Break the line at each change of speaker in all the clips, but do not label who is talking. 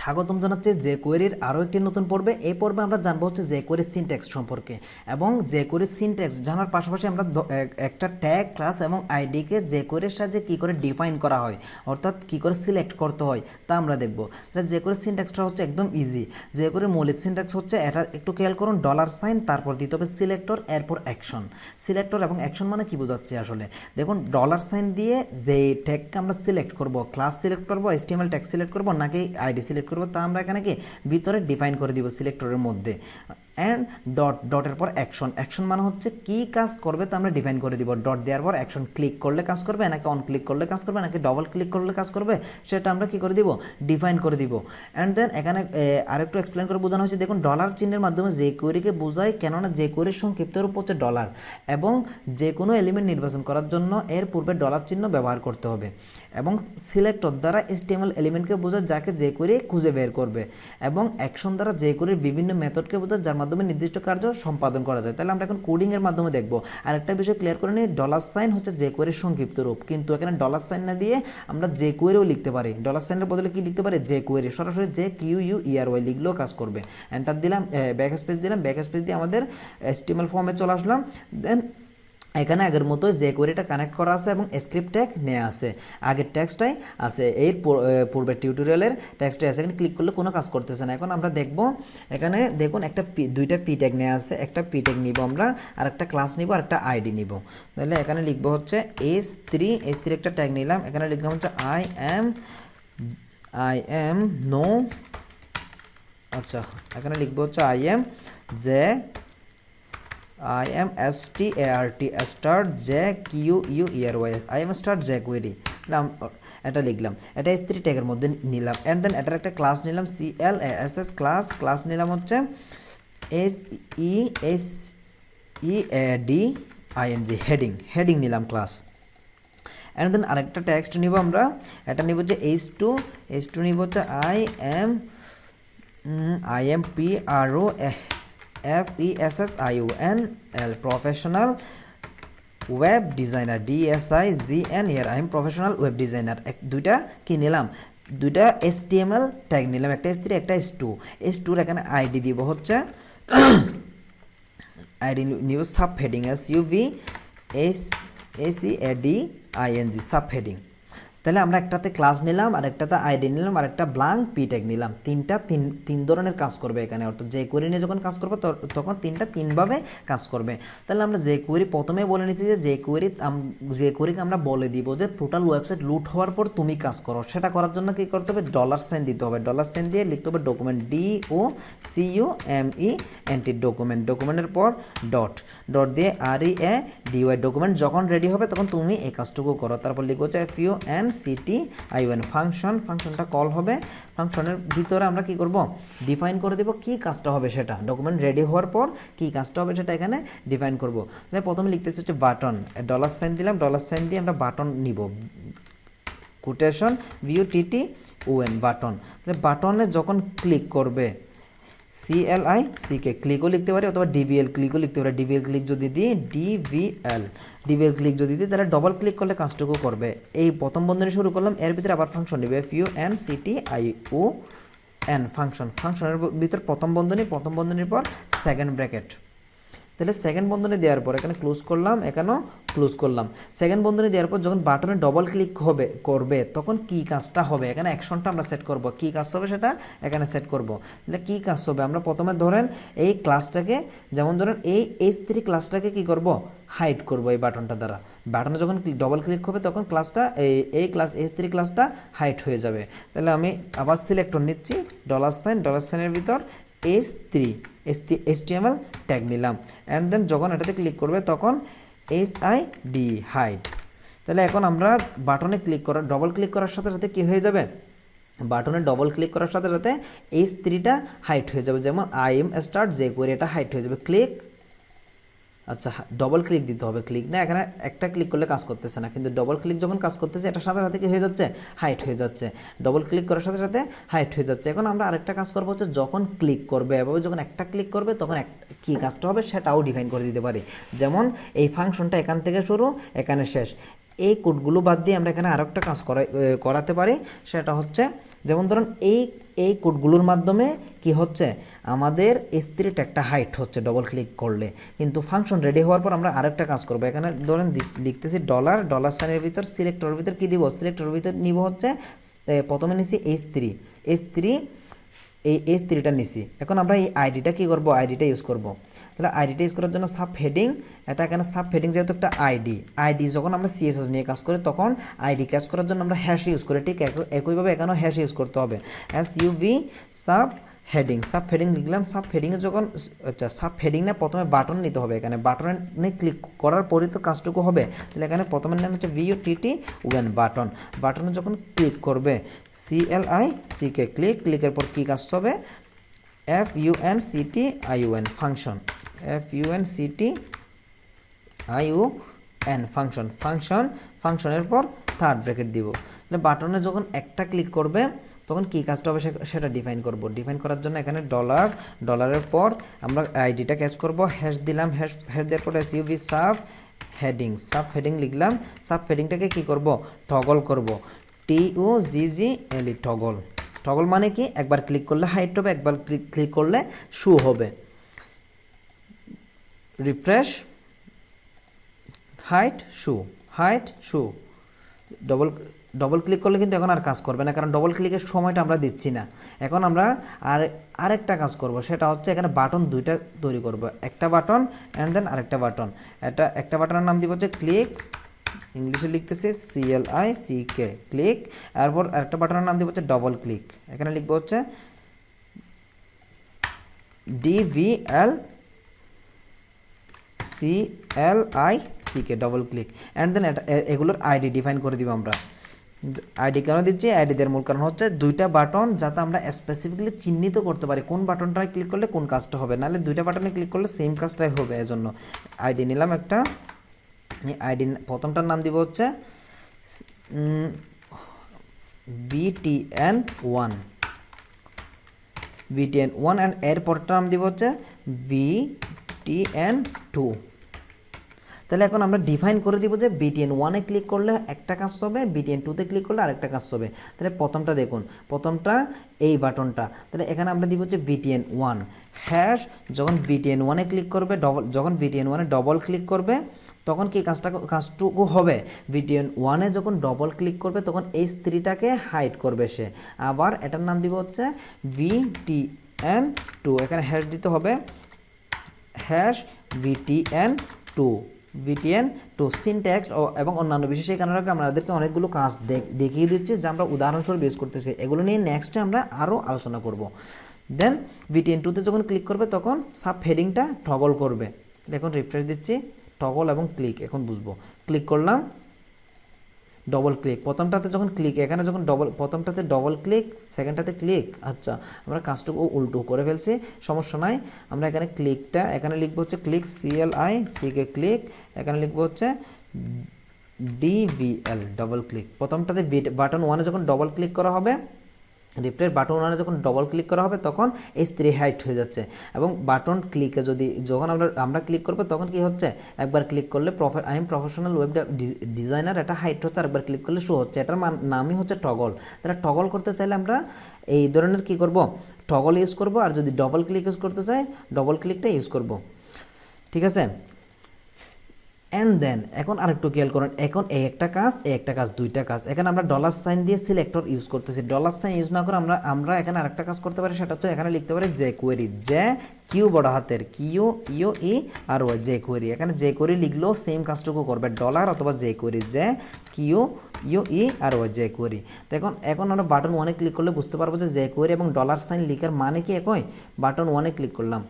স্বাগতম জানাচ্ছি jQueryর আরও একটি নতুন পর্বে। এই পর্বে আমরা জানবো হচ্ছে jQuery সিনট্যাক্স সম্পর্কে, এবং jQuery সিনট্যাক্স জানার পাশাপাশি আমরা একটা ট্যাগ, ক্লাস এবং আইডিকে jQueryর সাহায্যে কী করে ডিফাইন করা হয়, অর্থাৎ কী করে সিলেক্ট করতে হয় তা আমরা দেখব। jQuery সিনট্যাক্সটা হচ্ছে একদম ইজি। jQuery মৌলিক সিনট্যাক্স হচ্ছে এটা, একটু খেয়াল করুন, $সাইন, তারপর দিতে হবে সিলেক্টর, এরপর অ্যাকশন। সিলেক্টর এবং অ্যাকশন মানে কি বোঝাচ্ছে আসলে দেখুন, $সাইন দিয়ে যে ট্যাগকে আমরা সিলেক্ট করব, ক্লাস সিলেক্ট করব, HTML ট্যাগ সিলেক্ট করব নাকি আইডি সিলেক্ট করব, তা আমরা এখানে কি ভিতরে ডিফাইন করে দিব সিলেক্টরের মধ্যে। অ্যান্ড ডটের পর অ্যাকশন। অ্যাকশন মানে হচ্ছে কি কাজ করবে তা আমরা ডিফাইন করে দিব। ডট দেওয়ার পর অ্যাকশন, ক্লিক করলে কাজ করবে নাকি অন ক্লিক করলে কাজ করবে নাকি ডবল ক্লিক করলে কাজ করবে, সেটা আমরা কি করে দিব, ডিফাইন করে দিব। অ্যান্ড দেন এখানে আরেকটু এক্সপ্লেন করে বোঝানো হয়েছে। দেখুন, $চিহ্নের মাধ্যমে jQueryকে বোঝায়, কেননা jQueryর সংক্ষিপ্ত রূপ হচ্ছে $, এবং যে কোনো এলিমেন্ট নির্বাচন করার জন্য এর পূর্বে $চিহ্ন ব্যবহার করতে হবে। এবং সিলেক্টর দ্বারা HTML এলিমেন্টকে বোঝায় যাকে jQuery খুঁজে বের করবে, এবং অ্যাকশন দ্বারা jQueryর বিভিন্ন মেথডকে বোঝায় যার মাধ্যমে নির্দিষ্ট কার্য সম্পাদন করা যায়। তাহলে আমরা এখন কোডিংয়ের মাধ্যমে দেখব। আর একটা বিষয় ক্লিয়ার করে নিই, $সাইন হচ্ছে jQueryর সংক্ষিপ্ত রূপ, কিন্তু এখানে $সাইন না দিয়ে আমরা jQueryও লিখতে পারি। $সাইনের বদলে কি লিখতে পারি, jQuery, সরাসরি jQuery লিখলেও কাজ করবে। এন্টার দিলাম, ব্যাক স্পেস দিলাম, ব্যাক স্পেস দিয়ে আমাদের HTML ফর্মে চলে আসলাম। দেন এখানে আগের মতো jQueryটা কানেক্ট করা আছে এবং স্ক্রিপ্ট ট্যাগ নেওয়া আছে, আগের ট্যাক্সটাই আছে, এই পূর্বের টিউটোরিয়ালের ট্যাক্সটাই আছে। এখানে ক্লিক করলে কোনো কাজ করতেছে না। এখন আমরা দেখব, এখানে দেখুন দুইটা পি ট্যাগ নেওয়া আছে, একটা পি ট্যাগ নিব আমরা, আর একটা ক্লাস নিব, আর একটা আইডি নিব। তাহলে এখানে লিখব হচ্ছে h3 একটা ট্যাগ নিলাম, এখানে লিখলাম হচ্ছে আই এম নো, আচ্ছা এখানে লিখব হচ্ছে I am start jQuery, I am start jQuery, এটা লিখলাম, এটা S3 ট্যাগের মধ্যে নিলাম। অ্যান্ড দেন এটার একটা ক্লাস নিলাম, CLASS ক্লাস নিলাম হচ্ছে SEADING, হেডিং নিলাম ক্লাস। অ্যান্ড দেন আরেকটা টেক্সট নিব আমরা, এটা নিব হচ্ছে H2 নিব হচ্ছে I am PROFESSIONL, professional web designer, DSIGN, here I am professional web designer. দুইটা কি নিলাম, দুইটা HTML ট্যাগ নিলাম, একটা S3 একটা S2 এখানে আইডি দিব হচ্ছে আইডি নিব sub heading, SUVACADING, sub heading. তাহলে আমরা একটাতে ক্লাস নিলাম, আর একটাতে আইডি নিলাম, আর একটা ব্ল্যাঙ্ক পি ট্যাগ নিলাম। তিন ধরনের কাজ করবে এখানে, অর্থাৎ jQuery নিয়ে যখন কাজ করবে তখন তিনভাবে কাজ করবে। তাহলে আমরা jQuery প্রথমে বলে নিচ্ছি যে jQueryকে আমরা বলে দিব যে টোটাল ওয়েবসাইট লুট হওয়ার পর তুমি কাজ করো। সেটা করার জন্য কি করতে হবে, $সাইন দিতে হবে। $সাইন দিয়ে লিখতে হবে ডকুমেন্ট, DOCUMENT, ডকুমেন্টের পর ডট দিয়ে READY, ডকুমেন্ট যখন রেডি হবে তখন তুমি এই কাজটুকু করো। তারপর লিখবো হচ্ছে FUNCTION, ফাংশনটা কল হবে। ফাংশনের ভিতরে আমরা কি করব, ডিফাইন করে দেব কি কাজটা হবে, সেটা ডকুমেন্ট রেডি হওয়ার পর কি কাজটা হবে সেটা এখানে ডিফাইন করব। তাহলে প্রথমে লিখতে হচ্ছে বাটন, $সাইন দিলাম, $সাইন দিয়ে আমরা বাটন নিব, কোটেশন BUTTON, বাটন। তাহলে বাটনে যখন ক্লিক করবে, CLICK ক্লিকও লিখতে পারি, অথবা DBL ক্লিকও লিখতে পারি। DBL ক্লিক যদি দিই, DBL ক্লিক যদি দিই, তাহলে ডবল ক্লিক করলে কাজটুকু করবে। এই প্রথম বন্ধনী শুরু করলাম, এর ভিতরে আবার ফাংশন নেবে, FUNCTION, ফাংশনের ভিতর প্রথম বন্ধনীর পর সেকেন্ড ব্র্যাকেট। তাহলে সেকেন্ড বন্ধনী দেওয়ার পর এখানে ক্লোজ করলাম, এখানেও ক্লোজ করলাম। সেকেন্ড বন্ধনী দেওয়ার পর যখন বাটনে ডবল ক্লিক করবে তখন কি কাজটা হবে, এখানে অ্যাকশনটা আমরা সেট করব, কি কাজ হবে সেটা এখানে সেট করব। তাহলে কি কাজ হবে, আমরা প্রথমে ধরেন এই ক্লাসটাকে, যেমন ধরেন এই H3 ক্লাসটাকে কি করব, হাইড করব এই বাটনটা দ্বারা। বাটনে যখন ডবল ক্লিক হবে তখন ক্লাসটা এই ক্লাস H3 ক্লাসটা হাইড হয়ে যাবে। তাহলে আমি আবার সিলেক্টর নিচ্ছি, $সাইনের ভিতর S3 HTML ট্যাগ নিলাম। অ্যান্ড দেন যখন এটাতে ক্লিক করবে তখন HID, হাইড। তাহলে এখন আমরা বাটনে ডবল ক্লিক করার সাথে সাথে কি হয়ে যাবে, বাটনে ডবল ক্লিক করার সাথে সাথে H3টা হাইড হয়ে যাবে। যেমন I am start jQuery, এটা হাইড হয়ে যাবে। ক্লিক, আচ্ছা ডবল ক্লিক দিতে হবে, ক্লিক না, এখানে একটা ক্লিক করলে কাজ করতেছে না, কিন্তু ডবল ক্লিক যখন কাজ করতেছে এটার সাথে সাথে কি হয়ে যাচ্ছে, হাইট হয়ে যাচ্ছে। ডবল ক্লিক করার সাথে সাথে হাইট হয়ে যাচ্ছে। এখন আমরা আরেকটা কাজ করবো হচ্ছে, যখন ক্লিক করবে, এভাবে যখন একটা ক্লিক করবে তখন কি কাজটা হবে সেটাও ডিফাইন করে দিতে পারি। যেমন এই ফাংশনটা এখান থেকে শুরু, এখানে শেষ। এই কোডগুলো বাদ দিয়ে আমরা এখানে আরেকটা কাজ করাতে পারি, সেটা হচ্ছে যেমন ধরুন এই কোডগুলোর মাধ্যমে কি হচ্ছে আমাদের S3 ট্যাগটা হাইড হচ্ছে ডবল ক্লিক করলে। কিন্তু ফাংশন রেডি হওয়ার পর আমরা আরেকটা কাজ করব। এখানে ধরেন লিখতেছি ডলার সাইনের ভিতর সিলেক্টরের ভিতর কি দিব, সিলেক্টরের ভিতর নিব হচ্ছে প্রথমে নিছি S3 এই S3টা নিছি। এখন আমরা এই আইডিটা কি করব, আইডিটা ইউজ করব। তাহলে আইডিটা ইউজ করার জন্য সাব হেডিং, এটা এখানে সাব হেডিং যেহেতু একটা আইডি যখন আমরা সিএসএস নিয়ে কাজ করি তখন আইডি কাজ করার জন্য আমরা হ্যাশ ইউজ করি, ঠিক একইভাবে এখানেও হ্যাশ ইউজ করতে হবে। SUV সাব হেডিং লিখলাম। সাব হেডিংয়ে যখন সাব হেডিং না প্রথমে বাটন নিতে হবে, এখানে বাটনে ক্লিক করার পরে তো কাজটুকু হবে। তাহলে এখানে প্রথমে নাম হচ্ছে VUTTON বাটনে যখন ক্লিক করবে CLICK ক্লিকের পর কি কাজ হবে FUNCTION ফাংশনের পর থার্ড ব্র্যাকেট দিব। তাহলে বাটনে যখন একটা ক্লিক করবে তখন কী কাজটা হবে সেটা ডিফাইন করব। ডিফাইন করার জন্য এখানে ডলারের পর আমরা আইডিটা ক্যাচ করব, হ্যাশ দিলাম, হ্যাশ দেওয়ার পর SUV সাব হেডিং লিখলাম। সাব হেডিংটাকে কী করব, টগল করব, TOGGLE টগল মানে কি একবার ক্লিক করলে হাইট হবে, একবার ক্লিক করলে শো হবে। Refresh, height show double click করলে কিন্তু এখন আর কাজ করবে না, কারণ ডবল ক্লিকের সময়টা আমরা দিচ্ছি না। এখন আমরা আরেকটা কাজ করব, সেটা হচ্ছে এখানে বাটন দুইটা তৈরি করব, একটা বাটন অ্যান্ড দেন আরেকটা বাটন। একটা বাটনের নাম দিব হচ্ছে ক্লিক, ইংলিশে লিখতেছি CLICK ক্লিক। এরপর আরেকটা বাটনের নাম দিব হচ্ছে ডবল ক্লিক, এখানে লিখবো হচ্ছে DVLCLICK double click. And then এগুলোর আইডি ডিফাইন করে দিব আমরা। আইডি কেন দিচ্ছি, আইডি দেওয়ার মূল কারণ হচ্ছে দুইটা বাটন যাতে আমরা স্পেসিফিকলি চিহ্নিত করতে পারি কোন বাটনটায় ক্লিক করলে কোন কাজটা হবে, নাহলে দুইটা বাটনে ক্লিক করলে সেম কাজটাই হবে। এজন্য আইডি নিলাম একটা, আইডি প্রথমটার নাম দিব হচ্ছে BTN1 অ্যান্ড এর পরটার নাম দিব হচ্ছে BTN2। তাহলে এখন আমরা ডিফাইন করে দিব যে BTN1-এ ক্লিক করলে একটা কাজ হবে, BTN2-তে ক্লিক করলে আরেকটা কাজ হবে। তাহলে প্রথমটা দেখুন, প্রথমটা এই বাটনটা, তাহলে এখানে আমরা দিব হচ্ছে BTN1 হ্যাশ। যখন BTN1-এ ক্লিক করবে, যখন BTN1-এ ডবল ক্লিক করবে তখন কি কাজটুকু হবে, BTN1-এ যখন ডবল ক্লিক করবে তখন S3টাকে হাইড করবে সে। আবার এটার নাম দিব হচ্ছে BTN2, এখানে হ্যাশ দিতে হবে, হ্যাশ BTN2 সিনট্যাক্স এবং অন্যান্য বিশেষ এই কারণে আমাদেরকে অনেকগুলো কাজ দেখিয়ে দিচ্ছে যা আমরা উদাহরণস্বরূপ বেস করতেছি। এগুলো নিয়ে নেক্সটে আমরা আরও আলোচনা করব। দেন BTN2-তে যখন ক্লিক করবে তখন সাব হেডিংটা টগল করবে। এখন রিফ্রেশ দিচ্ছি, টগল এবং ক্লিক এখন বুঝবো। ক্লিক করলাম, ডবল ক্লিক, প্রথমটাতে যখন ক্লিক, এখানে যখন প্রথমটাতে ডবল ক্লিক, সেকেন্ডটাতে ক্লিক। আচ্ছা, আমরা কাজটুকু উল্টো করে ফেলছি, সমস্যা নাই। আমরা এখানে ক্লিকটা এখানে লিখবো হচ্ছে ক্লিক CLICK ক্লিক, এখানে লিখবো হচ্ছে DVL ডবল ক্লিক। প্রথমটাতে বাটন 1-এ যখন ডবল ক্লিক করা হবে, রিফ্রেশ বাটন 1-এ যখন ডবল ক্লিক করা হবে তখন S3 হাইট হয়ে যাচ্ছে। এবং বাটন ক্লিকে যখন আমরা ক্লিক করবো তখন কি হচ্ছে, একবার ক্লিক করলে I am professional web designer এটা হাইট হচ্ছে, আরেকবার ক্লিক করলে শো হচ্ছে। এটার নামই হচ্ছে টগল। তাহলে টগল করতে চাইলে আমরা এই ধরনের কি করব, টগল ইউজ করব। আর যদি ডবল ক্লিক ইউজ করতে চাই ডবল ক্লিকটা ইউজ করব, ঠিক আছে। অ্যান্ড দেন এখন আরেকটু খেয়াল করুন, এখন এই একটা কাজ দুইটা কাজ। এখানে আমরা ডলার সাইন দিয়ে সিলেক্টর ইউজ করতেছি, ডলার সাইন ইউজ না করে আমরা এখানে আরেকটা কাজ করতে পারি, সেটা হচ্ছে এখানে লিখতে পারি jQuery, কিউ বড় হাতের QUE আর ওয়াই jQuery। এখানে jQuery লিখলেও সেম কাজটুকু করবে, ডলার অথবা jQuery, QUE আর ওয়াই jQuery। তো এখন আমরা বাটন 1-এ ক্লিক করলে বুঝতে পারবো যে jQuery এবং ডলার সাইন লিখার মানে কি একই। বাটন 1-এ ক্লিক করলাম,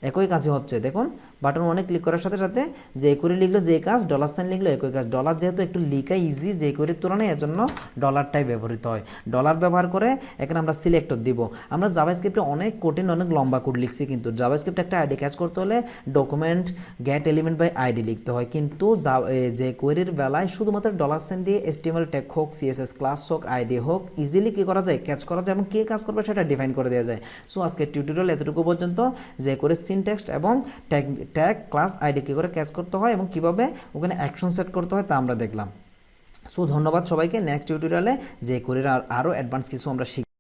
একই কাজই হচ্ছে। দেখুন বাটন 1-এ ক্লিক করার সাথে সাথে jQuery লিখলো যে কাজ, ডলার সাইন লিখলো একই কাজ। ডলার যেহেতু একটু লিখা ইজি jQueryর তুলনায়, এর জন্য ডলারটাই ব্যবহৃত হয়। ডলার ব্যবহার করে এখানে আমরা সিলেক্টর দিব। আমরা জাভাস্ক্রিপ্টে অনেক কঠিন অনেক লম্বা কোড লিখছি, কিন্তু জাভাস্ক্রিপ্টে একটা আইডি ক্যাচ করতে হলে document get element by ID লিখতে হয়। কিন্তু jQueryর বেলায় শুধুমাত্র ডলার সাইন দিয়ে HTML ট্যাগ হোক, CSS ক্লাস হোক, আইডি হোক, ইজিলি কী করা যায়, ক্যাচ করা যায় এবং কে কাজ করবে সেটা ডিফাইন করে দেওয়া যায়। সো আজকের টিউটোরিয়াল এতটুকু পর্যন্ত। jQuery সিনট্যাক্স এবং ট্যাগ ক্লাস আইডি কী করে ক্যাচ করতে হয় এবং কীভাবে ওখানে অ্যাকশন সেট করতে হয় তা আমরা দেখলাম। সো ধন্যবাদ সবাইকে। নেক্সট টিউটোরিয়ালে jQueryর আরও অ্যাডভান্স কিছু আমরা শিখব।